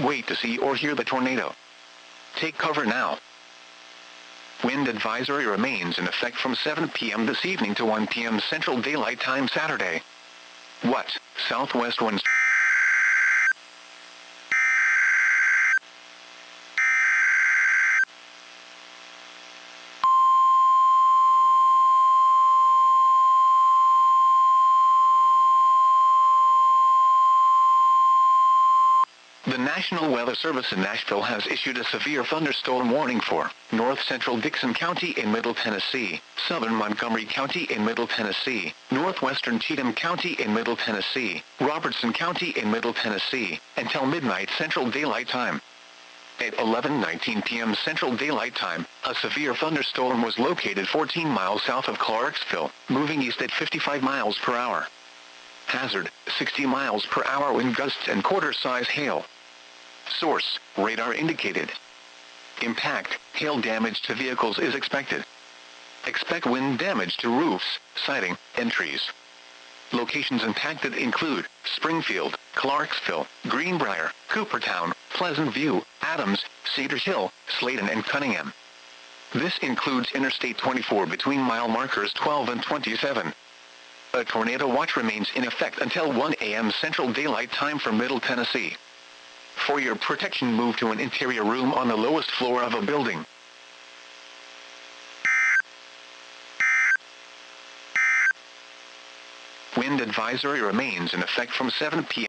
Wait to see or hear the tornado. Take cover now. Wind advisory remains in effect from 7 p.m. this evening to 1 p.m. Central Daylight Time Saturday. What? Southwest winds. The National Weather Service in Nashville has issued a severe thunderstorm warning for north central Dixon County in Middle Tennessee, southern Montgomery County in Middle Tennessee, northwestern Cheatham County in Middle Tennessee, Robertson County in Middle Tennessee, until midnight Central Daylight Time. At 11:19 p.m. Central Daylight Time, a severe thunderstorm was located 14 miles south of Clarksville, moving east at 55 miles per hour. Hazard, 60 miles per hour wind gusts and quarter-size hail. Source, radar indicated. Impact, hail damage to vehicles is expected. Expect wind damage to roofs, siding, and trees. Locations impacted include Springfield, Clarksville, Greenbrier, Coopertown, Pleasant View, Adams, Cedar Hill, Slayton and Cunningham. This includes Interstate 24 between mile markers 12 and 27. A tornado watch remains in effect until 1 a.m. Central Daylight Time for Middle Tennessee. For your protection, move to an interior room on the lowest floor of a building. Wind advisory remains in effect from 7 p.m.